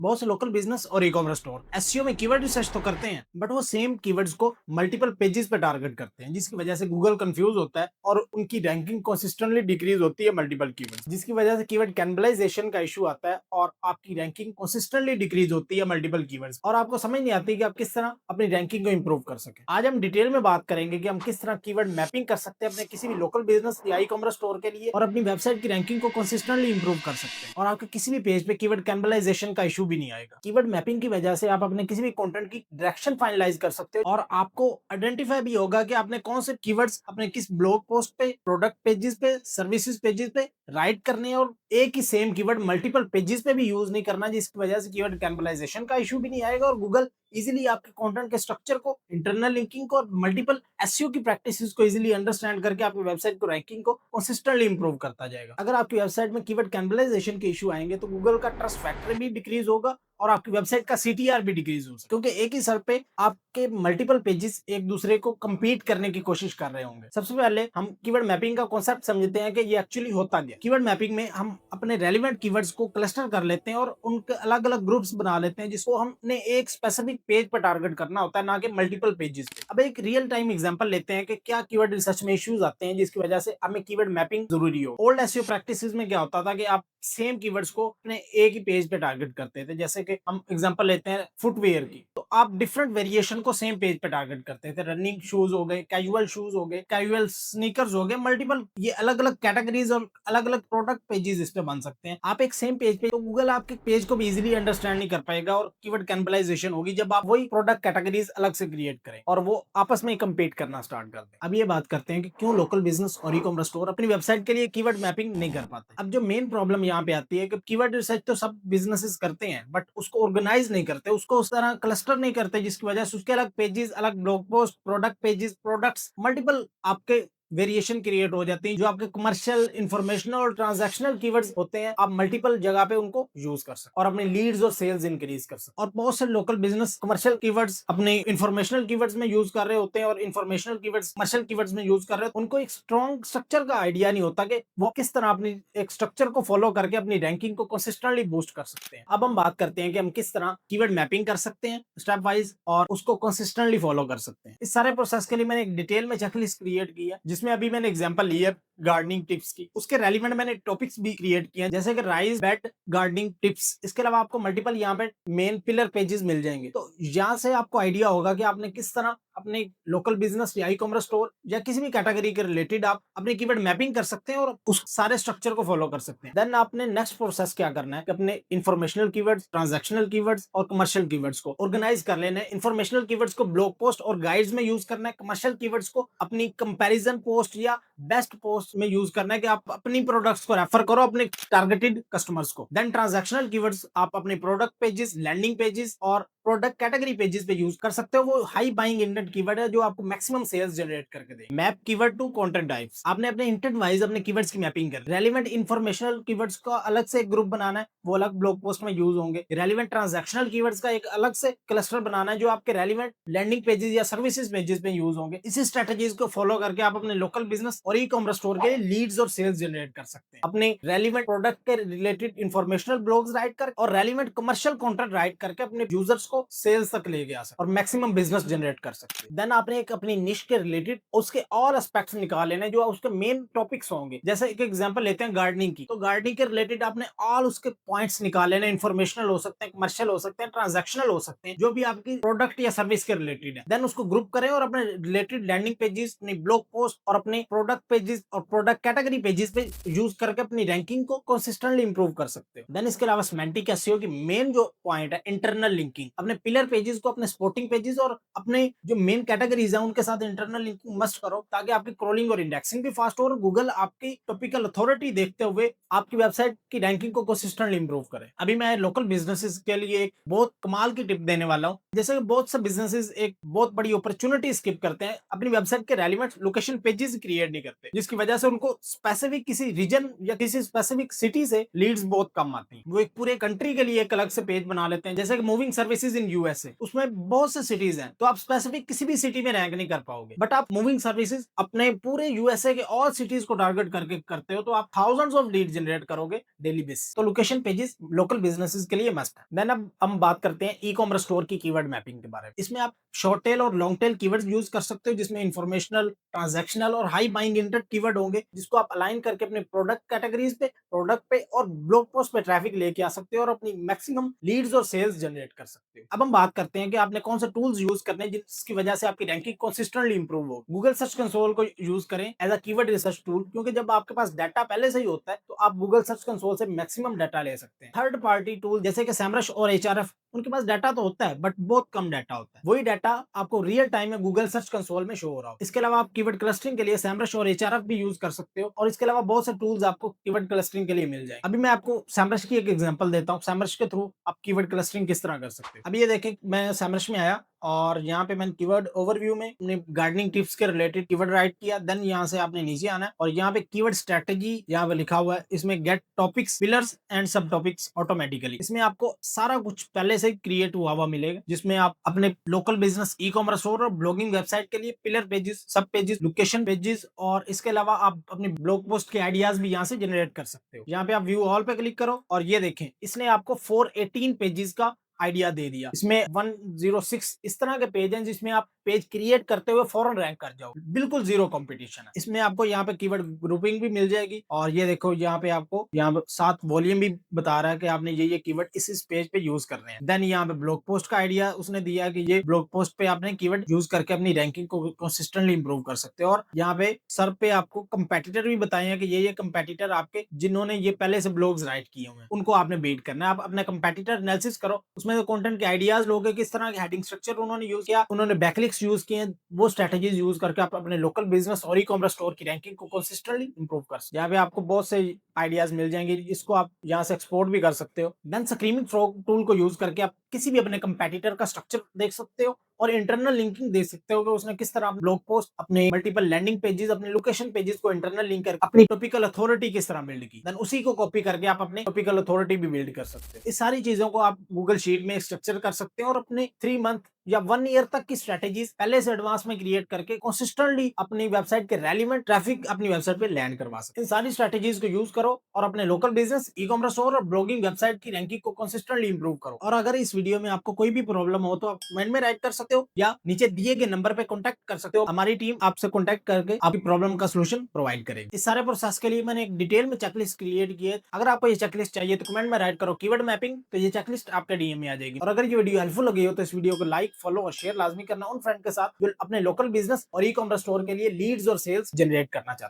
बहुत से local business और ई कॉमर्स स्टोर एसईओ में कीवर्ड रिसर्च तो करते हैं, बट वो सेम कीवर्ड्स को मल्टीपल पेजेस पे टारगेट करते हैं, जिसकी वजह से गूगल कंफ्यूज होता है और उनकी रैंकिंग कंसिस्टेंटली डिक्रीज होती है मल्टीपल कीवर्ड्स, जिसकी वजह से कीवर्ड कैनिबलाइजेशन का इशू आता है और आपकी रैंकिंग कंसिस्टेंटली डिक्रीज होती है मल्टीपल कीवर्ड्स, और आपको समझ नहीं आती कि आप किस तरह अपनी रैंकिंग को इंप्रूव कर सके। आज हम डिटेल में बात करेंगे कि हम किस तरह कीवर्ड मैपिंग कर सकते हैं अपने किसी भी लोकल बिजनेस या ई कॉमर्स स्टोर के लिए और अपनी वेबसाइट की रैंकिंग को कंसिस्टेंटली इंप्रूव कर सकते हैं, और आपके किसी भी पेज पे कीवर्ड कैनिबलाइजेशन का इशू भी नहीं आएगा। कीवर्ड मैपिंग की वजह से आप अपने किसी भी कंटेंट की डायरेक्शन फाइनलाइज कर सकते हो और आपको आइडेंटिफाई भी होगा कि आपने कौन से कीवर्ड्स अपने किस ब्लॉग पोस्ट पे, प्रोडक्ट पेजेस पे, सर्विसेज पेजेस पे राइट करने हैं, और एक ही सेम कीवर्ड मल्टीपल पेजेस पे भी यूज नहीं करना, जिसकी वजह से कीवर्ड कैनिबलाइजेशन का इशू भी नहीं आएगा और गूगल इजीली आपके कंटेंट के स्ट्रक्चर को, इंटरनल लिंकिंग को और मल्टीपल एसईओ की प्रैक्टिसेस को इजीली अंडरस्टैंड करके आपकी वेबसाइट को रैंकिंग को कंसिस्टेंटली इंप्रूव करता जाएगा। अगर आपकी वेबसाइट में कीवर्ड कैनिबलाइजेशन के इशू आएंगे तो गूगल का ट्रस्ट फैक्टर भी डिक्रीज होगा और आपकी वेबसाइट का सीटीआर भी डिक्रीज हो सकता है, क्योंकि एक ही सर पे आपके मल्टीपल पेजेस एक दूसरे को कंपीट करने की कोशिश कर रहे होंगे। सबसे पहले हम कीवर्ड मैपिंग का कॉन्सेप्ट समझते हैं कि ये एक्चुअली होता क्या। कीवर्ड मैपिंग में हम अपने रेलिवेंट कीवर्ड्स को क्लस्टर कर लेते हैं और उनके अलग अलग ग्रुप्स बना लेते हैं, जिसको हमने एक स्पेसिफिक पेज पर टारगेट करना होता है, ना कि मल्टीपल पेजेस पे। अब एक रियल टाइम एग्जांपल लेते हैं कि क्या कीवर्ड रिसर्च में इश्यूज आते हैं जिसकी वजह से हमें कीवर्ड मैपिंग जरूरी हो। ओल्ड एसईओ प्रैक्टिसेस में क्या होता था कि आप सेम कीवर्ड्स को अपने एक ही पेज पे टारगेट करते थे। जैसे कि हम एग्जांपल लेते हैं फुटवेयर की, तो आप डिफरेंट वेरिएशन को सेम पेज पे टारगेट करते थे। रनिंग शूज हो गए, कैजुअल शूज हो गए, कैजुअल स्नीकर्स हो गए, मल्टीपल ये अलग अलग कैटेगरीज और अलग अलग प्रोडक्ट पेजेस इस पे बन सकते हैं। आप एक सेम पेज पे, तो गूगल आपके पेज को भी इजीली अंडरस्टैंड नहीं कर पाएगा और कीवर्ड कैनिबलाइजेशन होगी जब आप वही प्रोडक्ट कैटेगरीज अलग से क्रिएट करें और वो आपस में कम्पीट करना स्टार्ट कर दें। अब ये बात करते हैं कि क्यों लोकल बिजनेस और ई कॉमर्स स्टोर अपनी वेबसाइट के लिए कीवर्ड मैपिंग नहीं कर पाते। अब जो मेन प्रॉब्लम यहाँ पे आती है कि कीवर्ड रिसर्च तो सब बिजनेसेस करते हैं, बट उसको ऑर्गेनाइज नहीं करते, उसको उस तरह क्लस्टर नहीं करते, जिसकी वजह से उसके अलग पेजेस, अलग blog post, product pages, products, multiple आपके वेरिएशन क्रिएट हो जाती है। जो आपके कमर्शियल, इंफॉर्मेशनल और ट्रांजैक्शनल कीवर्ड्स होते हैं, आप मल्टीपल जगह पे उनको यूज कर सकते और अपने लीड्स और सेल्स इंक्रीज कर सकते। और बहुत से लोकल बिजनेस कमर्शियल कीवर्ड्स अपने इंफॉर्मेशनल कीवर्ड्स में यूज कर रहे होते हैं और इंफॉर्मेशनल कीवर्ड्स कमर्शियल कीवर्ड्स में यूज कर रहे हैं। उनको एक स्ट्रॉन्ग स्ट्रक्चर का आइडिया नहीं होता कि वो किस तरह अपनी एक स्ट्रक्चर को फॉलो करके अपनी रैंकिंग को कंसिस्टेंटली बूस्ट कर सकते हैं। अब हम बात करते हैं कि हम किस तरह कीवर्ड मैपिंग कर सकते हैं स्टेप वाइज और उसको कंसिस्टेंटली फॉलो कर सकते हैं। इस सारे प्रोसेस के लिए मैंने एक डिटेल में चेकलिस्ट क्रिएट की है, जिसमें अभी मैंने एग्जांपल ली है गार्डनिंग टिप्स की। उसके रेलिवेंट मैंने टॉपिक्स भी क्रिएट किए हैं, जैसे कि राइस बेड गार्डनिंग टिप्स। इसके अलावा आपको मल्टीपल यहाँ पे मेन पिलर पेजेस मिल जाएंगे, तो यहाँ से आपको आइडिया होगा कि आपने किस तरह अपने लोकल बिजनेस या ई कॉमर्स स्टोर या किसी भी कैटेगरी के रिलेटेड आप अपने कीवर्ड मैपिंग कर सकते हैं और उस सारे स्ट्रक्चर को फॉलो कर सकते हैं। देन आपने नेक्स्ट प्रोसेस क्या करना है कि अपने इंफॉर्मेशनल कीवर्ड्स, ट्रांजैक्शनल कीवर्ड्स और कमर्शियल कीवर्ड्स को ऑर्गेनाइज कर लेना है। इंफॉर्मेशनल कीवर्ड्स को ब्लॉग पोस्ट और गाइड्स में यूज करना है, कमर्शियल कीवर्ड्स को अपनी कंपैरिजन पोस्ट या बेस्ट पोस्ट में यूज करना है कि आप अपनी प्रोडक्ट्स को रेफर करो अपने टारगेटेड कस्टमर्स को। देन ट्रांजैक्शनल कीवर्ड्स आप अपने प्रोडक्ट पेजेस, लैंडिंग पेजेस और प्रोडक्ट कैटेगरी पेजेस पे यूज कर सकते हो। वो हाई बाइंग इंटेंट कीवर्ड है जो आपको मैक्सिमम सेल्स जनरेट करके दे। Map keyword to content types, आपने अपने इंटेंट वाइज अपने कीवर्ड्स की मैपिंग कर। रेलेवेंट इंफॉर्मेशनल कीवर्ड्स का अलग से एक ग्रुप बनाना है, वो अलग ब्लॉग पोस्ट में यूज होंगे। रेलेवेंट ट्रांजैक्शनल कीवर्ड्स का एक अलग से क्लस्टर बनाना है जो आपके रेलेवेंट लैंडिंग पेजेस या सर्विसेज पेजेस पे यूज होंगे। इसी स्ट्रेटजीज को फॉलो करके आप अपने लोकल बिजनेस और ई कॉमर्स स्टोर के लीड्स और सेल्स जनरेट कर सकते हैं। अपने रेलेवेंट प्रोडक्ट के रिलेटेड इंफॉर्मेशनल ब्लॉग्स राइट कर और रेलेवेंट कमर्शियल कंटेंट राइट करके अपने यूजर्स को सेल्स तक लेके आ सकते और मैक्सिमम बिजनेस जनरेट कर सकते हैं। देन आपने एक अपनी निश के रिलेटेड उसके और एस्पेक्ट्स निकाल लेने जो उसके मेन टॉपिक्स होंगे। जैसे एक एग्जांपल लेते हैं गार्डनिंग की, तो गार्डनिंग के रिलेटेड आपने ऑल उसके पॉइंट्स निकाल लेने। इंफॉर्मेशनल हो सकते हैं, कमर्शियल हो सकते हैं, ट्रांजैक्शनल हो सकते हैं, जो भी आपकी प्रोडक्ट या सर्विस के रिलेटेड है। देन उसको ग्रुप करें और अपने रिलेटेड लैंडिंग पेजेस, अपने ब्लॉग पोस्ट और अपने प्रोडक्ट पेजेस और प्रोडक्ट कैटेगरी पेजेस पे यूज करके अपनी रैंकिंग को कंसिस्टेंटली इंप्रूव कर सकते हो। देन इसके अलावा सिमेंटिक एसईओ की मेन जो पॉइंट है इंटरनल लिंकिंग, अपने पिलर पेजेस को अपने सपोर्टिंग पेजेस और अपने जो मेन कैटेगरीज है उनके साथ इंटरनल लिंकिंग मस्ट करो, ताकि आपकी क्रोलिंग और इंडेक्सिंग भी फास्ट हो और गूगल आपकी टॉपिकल अथॉरिटी देखते हुए आपकी वेबसाइट की रैंकिंग को कंसिस्टेंटली इंप्रूव करे। अभी मैं लोकल बिजनेसेस के लिए एक बहुत कमाल की टिप देने वाला हूँ। जैसे कि बहुत से बिजनेसेस एक बहुत बड़ी अपॉर्चुनिटी स्किप करते हैं, अपनी वेबसाइट के रेलेवेंट लोकेशन पेजेस क्रिएट नहीं करते, जिसकी वजह से उनको स्पेसिफिक किसी रीजन या किसी स्पेसिफिक सिटी से लीड्स बहुत कम आती हैं। वो एक पूरे कंट्री के लिए एक अलग से पेज बना लेते हैं। जैसे कि moving services services in USA, उसमें बहुत से सिटीज हैं, तो आप स्पेसिफिक किसी भी सिटी में रैंक नहीं कर पाओगे, बट आप मूविंग सर्विसेज अपने पूरे यूएसए के और सिटीज को टारगेट करके करते हो, तो आप थाउजेंड्स ऑफ लीड जनरेट करोगे डेली बेसिस। तो लोकेशन पेजेस लोकल बिजनेसेस के लिए मस्ट है। देन अब हम बात करते हैं ई कॉमर्स स्टोर की कीवर्ड मैपिंग के बारे में। इसमें आप शॉर्ट टेल और लॉन्ग टेल कीवर्ड्स यूज कर सकते हो, जिसमें इंफॉर्मेशनल, ट्रांजैक्शनल और हाई बाइंग इंटेंट कीवर्ड होंगे, जिसको आप अलाइन करके अपने प्रोडक्ट कैटेगरीज पे, प्रोडक्ट पे और ब्लॉग पोस्ट पे ट्रैफिक लेके आ सकते हो और अपनी मैक्सिमम लीड्स और सेल्स जनरेट कर सकते हो। अब हम बात करते हैं कि आपने कौन से टूल्स यूज करने हैं जिसकी वजह से आपकी रैंकिंग कंसिस्टेंटली इंप्रूव हो। गूगल सर्च कंसोल को यूज करें as a keyword research tool, क्योंकि जब आपके पास डाटा पहले से ही होता है तो आप गूगल सर्च कंसोल से मैक्सिमम डाटा ले सकते हैं। थर्ड पार्टी टूल जैसे कि सैमरश और एचआरएफ, उनके पास डाटा तो होता है बट बहुत कम डाटा होता है, वही डाटा आपको रियल टाइम में गूगल सर्च कंसोल में शो हो रहा हो। इसके अलावा आप कीवर्ड क्लस्टरिंग के लिए सैमरश और एचआरएफ भी यूज कर सकते हो, और इसके अलावा बहुत से टूल्स आपको कीवर्ड क्लस्टरिंग के लिए मिल जाए। अभी मैं आपको सैमरश की एक एग्जांपल देता हूँ, सैमरश के थ्रू आप कीवर्ड क्लस्टरिंग किस तरह कर सकते हो। अभी ये देखें, मैं सैमरश में आया और यहाँ पे मैंने कीवर्ड ओवरव्यू में अपने गार्डनिंग टिप्स के रिलेटेड कीवर्ड राइट किया। देन यहाँ से आपने नीचे आना है और यहाँ पे कीवर्ड स्ट्रेटजी यहाँ पे लिखा हुआ है, इसमें गेट टॉपिक्स, पिलर्स एंड सब टॉपिक्स ऑटोमेटिकली। इसमें आपको सारा कुछ पहले से क्रिएट हुआ मिलेगा, जिसमें आप अपने local business, e commerce store और ब्लॉगिंग वेबसाइट के लिए पिलर पेजेस, सब पेजेस, लोकेशन पेजेस, और इसके अलावा आप अपने ब्लॉग पोस्ट के आइडियाज भी यहाँ से जनरेट कर सकते हो। यहाँ पे आप व्यू ऑल पे क्लिक करो और ये देखें, इसने आपको 418 पेजेस का आइडिया दे दिया। इसमें 106 इस तरह के पेज हैं जिसमें आप पेज क्रिएट करते हुए फौरन रैंक कर जाओ, बिल्कुल जीरो कंपटीशन है। इसमें आपको यहाँ पे कीवर्ड ग्रुपिंग भी मिल जाएगी, और ये देखो यहाँ पे आपको यहाँ पे 7 वॉल्यूम भी बता रहा है कि आपने ये कीवर्ड इस पेज पे यूज करने हैं। देन यहाँ पे ब्लॉग पोस्ट का आइडिया उसने दिया कि ये ब्लॉग पोस्ट पे आपने कीवर्ड यूज करके अपनी रैंकिंग को कंसिस्टेंटली इंप्रूव कर सकते हो। और यहाँ पे सर पे आपको कंपेटिटर भी बताए हैं कि ये कंपेटिटर आपके जिन्होंने ये पहले से ब्लॉग्स राइट किए हुए हैं उनको आपने बीट करना है। आप अपना कंपेटिटर एनालिसिस करो, उसमें कंटेंट के आइडियाज लोगे, किस तरह के हेडिंग स्ट्रक्चर उन्होंने यूज किया, उन्होंने बैकलिंक्स यूज किए, वो स्ट्रेटजीज यूज करके आप अपने लोकल बिजनेस और ई कॉमर्स स्टोर की रैंकिंग को कंसिस्टेंटली इंप्रूव कर सकते हैं। यहाँ पे आपको बहुत से आइडियाज मिल जाएंगे, इसको आप यहाँ से एक्सपोर्ट भी कर सकते हो। देन स्क्रीमिंग फ्रॉग टूल को यूज करके आप किसी भी अपने कंपेटिटर का स्ट्रक्चर देख सकते हो और इंटरनल लिंकिंग देख सकते हो कि उसने किस तरह ब्लॉग पोस्ट, अपने मल्टीपल लैंडिंग पेजेस, अपने लोकेशन पेजेस को इंटरनल लिंक करके अपनी टॉपिकल अथॉरिटी किस तरह बिल्ड की। देन उसी को कॉपी करके आप अपने टॉपिकल अथॉरिटी भी बिल्ड कर सकते हो। इस सारी चीजों को आप गूगल शीट में स्ट्रक्चर कर सकते हैं और अपने 3 मंथ या 1 ईयर तक की स्ट्रेटेजीज पहले से एडवांस में क्रिएट करके कंसिस्टेंटली अपनी वेबसाइट के रेलेवेंट ट्रैफिक अपनी वेबसाइट पे लैंड करवा सकते हैं। इन सारी स्ट्रेटेजीज को यूज करो और अपने local business, e commerce store और ब्लॉगिंग वेबसाइट की रैंकिंग को कंसिस्टेंटली इंप्रूव करो। और अगर इस वीडियो में आपको कोई भी प्रॉब्लम हो तो आप कमेंट में राइट कर सकते हो या नीचे दिए गए नंबर पे कॉन्टैक्ट कर सकते हो। हमारी टीम आपसे कॉन्टैक्ट करके आपकी प्रॉब्लम का सोल्यूशन प्रोवाइड करेगी। इस सारे प्रोसेस के लिए मैंने एक डिटेल में चेकलिस्ट क्रिएट की है। अगर आपको ये चेकलिस्ट चाहिए तो कमेंट में राइट करो कीवर्ड मैपिंग, तो ये चेकलिस्ट आपके डीएम में आ जाएगी। और अगर ये वीडियो हेल्पफुल लगी हो तो इस वीडियो को लाइक, फॉलो और शेयर लाजमी करना उन फ्रेंड के साथ जो अपने लोकल बिजनेस और ई कॉमर्स स्टोर के लिए लीड्स और सेल्स जनरेट करना चाहते हैं।